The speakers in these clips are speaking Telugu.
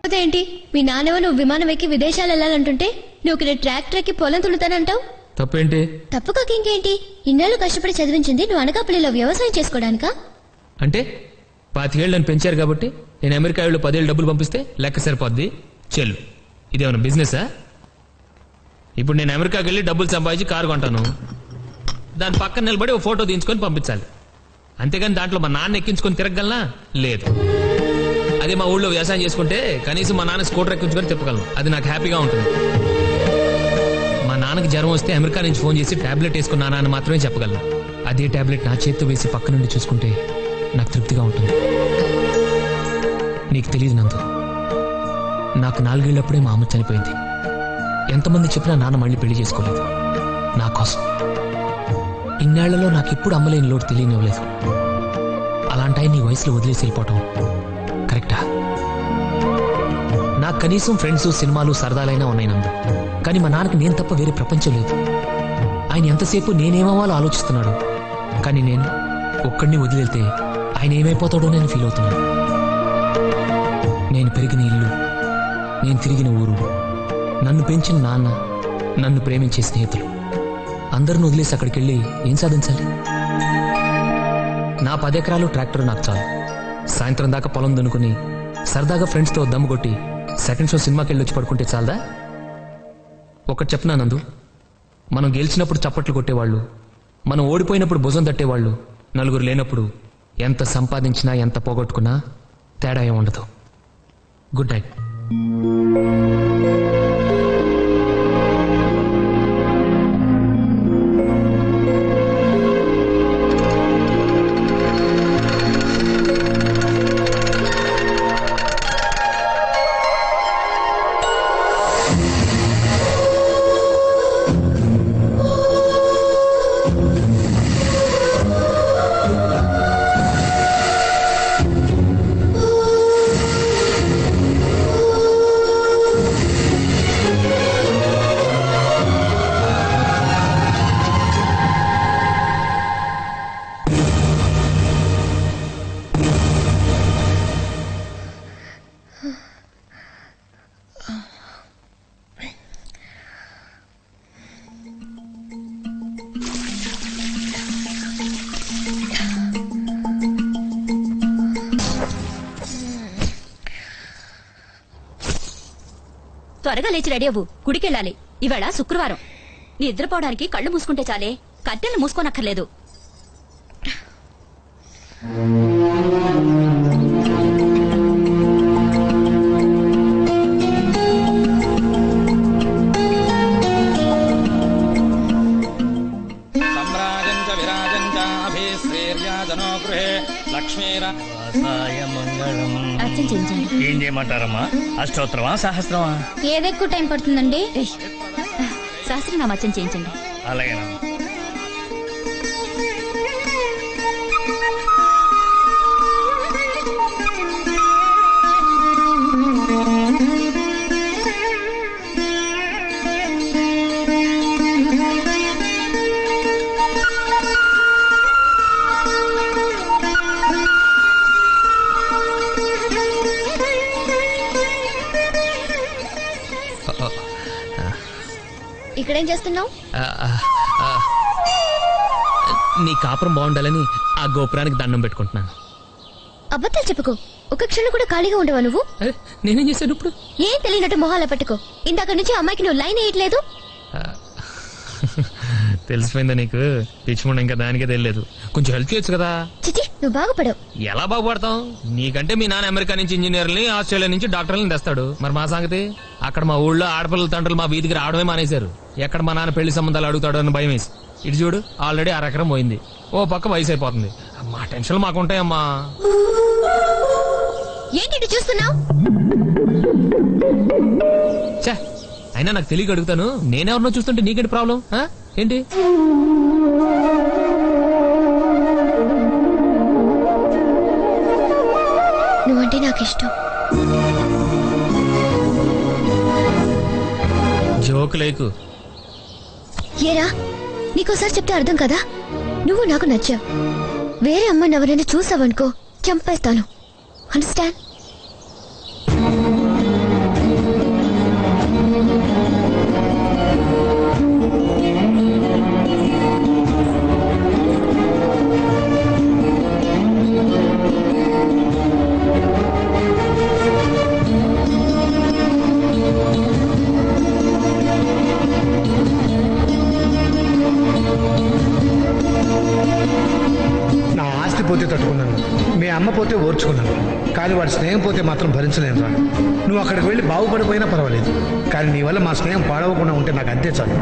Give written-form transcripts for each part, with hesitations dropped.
లేకపోతే ఏంటి? మీ నాన్నవ నువ్వు విమానం ఎక్కి విదేశాలు వెళ్ళాలంటుంటే నువ్వు ఇక్కడ ట్రాక్టర్ ఎక్కి పొలం తులుతానంటావు. తప్పేంటి? తప్పు కాక ఇంకేంటి? ఇన్నాళ్ళు కష్టపడి చదివించింది నువ్వు అనకాపల్లిలో వ్యవసాయం చేసుకోవడానికా? అంటే 25 ఏళ్ళు నన్ను పెంచారు కాబట్టి నేను అమెరికా వెళ్ళి 10 ఏళ్ళు డబ్బులు పంపిస్తే లెక్క సరిపోద్ది. చెల్లు, ఇదేమన్నా బిజినెసా? ఇప్పుడు నేను అమెరికాకి వెళ్ళి డబ్బులు సంపాదించి కారు కొంటాను, దాని పక్కన నిలబడి ఓ ఫోటో తీయించుకొని పంపించాలి. అంతేగాని దాంట్లో మా నాన్న ఎక్కించుకొని తిరగలనా? లేదు. అదే మా ఊళ్ళో వ్యవసాయం చేసుకుంటే కనీసం మా నాన్న స్కూటర్ ఎక్కించుకొని తిప్పగలను. అది నాకు హ్యాపీగా ఉంటుంది. మా నాన్నకి జ్వరం వస్తే అమెరికా నుంచి ఫోన్ చేసి టాబ్లెట్ వేసుకున్నానా అని మాత్రమే చెప్పగలను. అదే టాబ్లెట్ నా చేతితో వేసి పక్క నుండి చూసుకుంటే నాకు తృప్తిగా ఉంటుంది. నీకు తెలియదు నందు, నాకు 4 ఏళ్ళప్పుడే మా అమ్మ చనిపోయింది. ఎంతమంది చెప్పినా నాన్న మళ్ళీ పెళ్లి చేసుకోలేదు నా కోసం. ఇన్నేళ్లలో నాకు ఎప్పుడు అమ్మలేని లోటు తెలియనివ్వలేదు. అలాంటి నీ వయసులో వదిలేసి వెళ్ళిపోవటం కరెక్టా? నాకు కనీసం ఫ్రెండ్స్, సినిమాలు, సరదాలైనా ఉన్నాయి నందు. కానీ మా నాన్నకి నేను తప్ప వేరే ప్రపంచం లేదు. ఆయన ఎంతసేపు నేనేమవ్వాలో ఆలోచిస్తున్నాడు. కానీ నేను ఒక్కడిని వదిలేళ్తే ఆయన ఏమైపోతాడో నేను ఫీల్ అవుతున్నాను. నేను పెరిగిన ఇల్లు, నేను తిరిగిన ఊరు, నన్ను పెంచిన నాన్న, నన్ను ప్రేమించే స్నేహితులు అందరిని వదిలేసి అక్కడికి వెళ్ళి ఏం సాధించాలి? నా 10 ఎకరాలు ట్రాక్టర్ నాకు చాలు. సాయంత్రం దాకా పొలం దున్నుకుని సరదాగా ఫ్రెండ్స్తో దమ్ము కొట్టి సెకండ్ షో సినిమాకి వెళ్ళి వచ్చి పడుకుంటే చాలదా? ఒకటి చెప్పనా నందు, మనం గెలిచినప్పుడు చప్పట్లు కొట్టేవాళ్ళు, మనం ఓడిపోయినప్పుడు భుజం తట్టేవాళ్ళు నలుగురు లేనప్పుడు ఎంత సంపాదించినా ఎంత పోగొట్టుకున్నా తేడా ఏం ఉండదు. Good night. త్వరగా లేచి రెడీ అవ్వు, గుడికెళ్ళాలి. ఇవాళ శుక్రవారం. నిద్రపోవడానికి కళ్ళు మూసుకుంటే చాలే, కట్టెలు మూసుకోనక్కర్లేదు. ఏం చేయమంటారమ్మా? అష్టోత్తరమా, సహస్రమా? ఏదెక్కువ టైం పడుతుందండి? సహస్రనామ అర్చన చేయించండి. అలాగేనమ్మా. ఇక్కడేం చేస్తున్నావు? నీ కాపురం బాగుండాలని ఆ గోపురానికి దండం పెట్టుకుంటున్నాను. అబద్ధాలు చెప్పుకో. ఒక క్షణం కూడా ఖాళీగా ఉండవా నువ్వు? నేనేం చేశాను ఇప్పుడు? ఏం తెలియనట్టు మొహాల పట్టుకో. ఇందాక నుంచి అమ్మాయికి నువ్వు లైన్ వేయట్లేదు. తెలిసిపోయిందా నీకు? పిచ్చిముండ ఇంకా దానికే తెలియలేదు. కొంచెం హెల్ప్ చేయొచ్చు కదా. చిచి, నువ్వు బాగుపడవు. ఎలా బాగుపడతాం? నీకంటే మీ నాన్న అమెరికా నుంచి ఇంజనీర్ని, ఆస్ట్రేలియా నుంచి డాక్టర్లని తెస్తాడు. మరి మా సంగతి? అక్కడ మా ఊళ్ళో ఆడపిల్లల తండ్రులు మా వీధికి రావడమే మానేశారు. ఎక్కడ మా నాన్న పెళ్లి సంబంధాలు అడుగుతాడు అని భయం వేసి. ఇటు చూడు, ఆల్రెడీ 1/2 ఎకరం పోయింది. ఓ పక్క వయసు అయిపోతుంది. మా టెన్షన్లు మాకుంటాయమ్మా. ఏంటి చూస్తున్నావు? చే, అయినా నాకు తెలియక అడుగుతాను. నేనెవరినో చూస్తుంటే నీకేంటి ప్రాబ్లం? ఏంటి? నువ్వంటే నాకు ఇష్టం. జోక్ లేకు. ఏరా, నీకోసారి చెప్తే అర్థం కదా? నువ్వు నాకు నచ్చావు. వేరే అమ్మాయిని ఎవరైనా చూసావనుకో, చంపేస్తాను. అండర్స్టాండ్? పోతే తట్టుకున్నాను, మీ అమ్మ పోతే ఓర్చుకున్నాను, కానీ వాడి స్నేహం పోతే మాత్రం భరించలేను రా. నువ్వు అక్కడికి వెళ్ళి బాగుపడిపోయినా పర్వాలేదు, కానీ నీ వల్ల మా స్నేహం పాడవకుండా ఉంటే నాకు అంతే చాలు.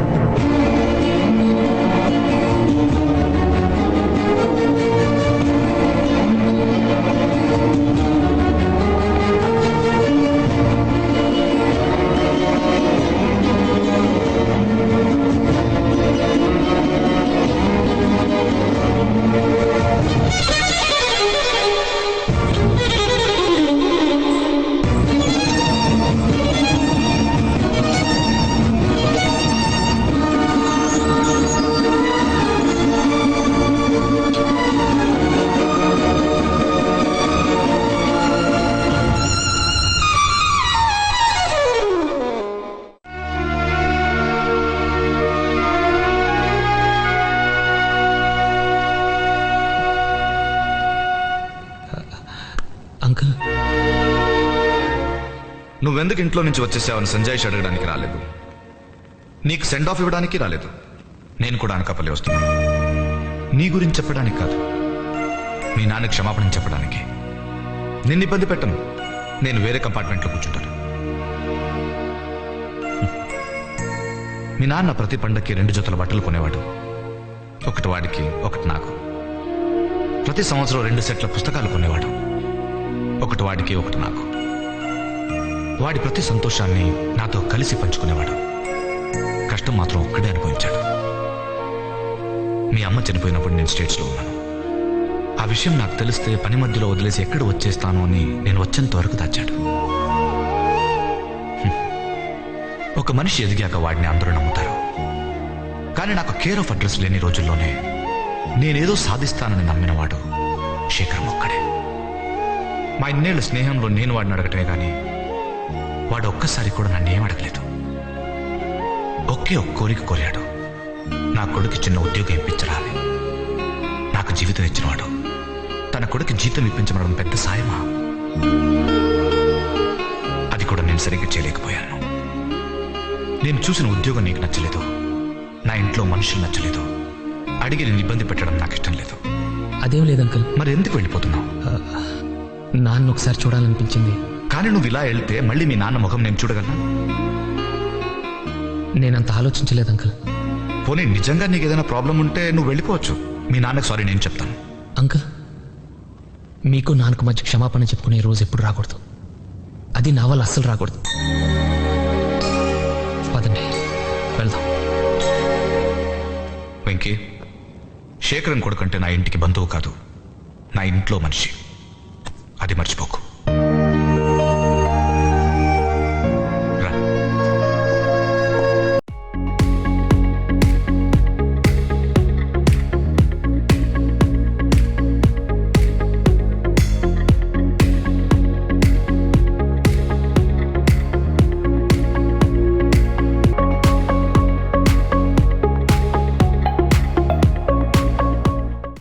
అంకుల్, నువ్వెందుకు ఇంట్లో నుంచి వచ్చేసావని సంజయ్ అడగడానికి రాలేదు, నీకు సెండ్ ఆఫ్ ఇవ్వడానికి రాలేదు. నేను కూడా అనకాపల్లి వస్తున్నాను, నీ గురించి చెప్పడానికి కాదు, మీ నాన్న క్షమాపణ చెప్పడానికి. నిన్ను ఇబ్బంది పెట్టను, నేను వేరే కంపార్ట్మెంట్లో కూర్చుంటాను. మీ నాన్న ప్రతి పండక్కి 2 జతల బట్టలు కొనేవాడు, ఒకటి వాడికి ఒకటి నాకు. ప్రతి సంవత్సరం 2 సెట్ల పుస్తకాలు కొనేవాడు, ఒకటి వాడికి ఒకటి నాకు. వాడి ప్రతి సంతోషాన్ని నాతో కలిసి పంచుకునేవాడు, కష్టం మాత్రం ఒక్కడే అనుభవించాడు. మీ అమ్మ చనిపోయినప్పుడు నేను స్టేట్స్లో ఉన్నాను. ఆ విషయం నాకు తెలిస్తే పని మధ్యలో వదిలేసి ఎక్కడ వచ్చేస్తాను అని నేను వచ్చేంత వరకు దాచాడు. ఒక మనిషి ఎదిగాక వాడిని అందరూ నమ్ముతారు, కానీ నాకు కేర్ ఆఫ్ అడ్రస్ లేని రోజుల్లోనే నేనేదో సాధిస్తానని నమ్మినవాడు శేఖరం ఒక్కడే. మా ఇన్నేళ్ల స్నేహంలో నేను వాడిని అడగటమే కానీ వాడు ఒక్కసారి కూడా నన్ను ఏం అడగలేదు. ఒకే ఒక్క కోరిక కోరాడు, నా కొడుకు చిన్న ఉద్యోగం ఇప్పించరాలి. నాకు జీవితం ఇచ్చినవాడు తన కొడుకు జీతం ఇప్పించడం పెద్ద సాయమా? అది కూడా నేను సరిగ్గా చేయలేకపోయాను. నేను చూసిన ఉద్యోగం నీకు నచ్చలేదు, నా ఇంట్లో మనుషులు నచ్చలేదు, అడిగి నేను ఇబ్బంది పెట్టడం నాకు ఇష్టం లేదు. అదేం లేదు అంకుల్. మరి ఎందుకు వెళ్ళిపోతున్నావు? నాన్న ఒకసారి చూడాలనిపించింది. కానీ నువ్వు ఇలా వెళ్తే మళ్ళీ మీ నాన్న ముఖం నేను చూడగలనా? నేనంత ఆలోచించలేదు అంకుల్. పోనీ నిజంగా నీకు ఏదైనా ప్రాబ్లం ఉంటే నువ్వు వెళ్ళిపోవచ్చు, మీ నాన్నకు సారీ నేను చెప్తాను. అంకుల్, మీకు నాన్నకు మధ్య క్షమాపణ చెప్పుకునే రోజు ఎప్పుడు రాకూడదు, అది నా వల్ల అస్సలు రాకూడదు. పదండి వెళ్దాం. వెంకీ, శేఖరం కొడుకంటే నా ఇంటికి బంధువు కాదు, నా ఇంట్లో మనిషి, అది మర్చిపోకు.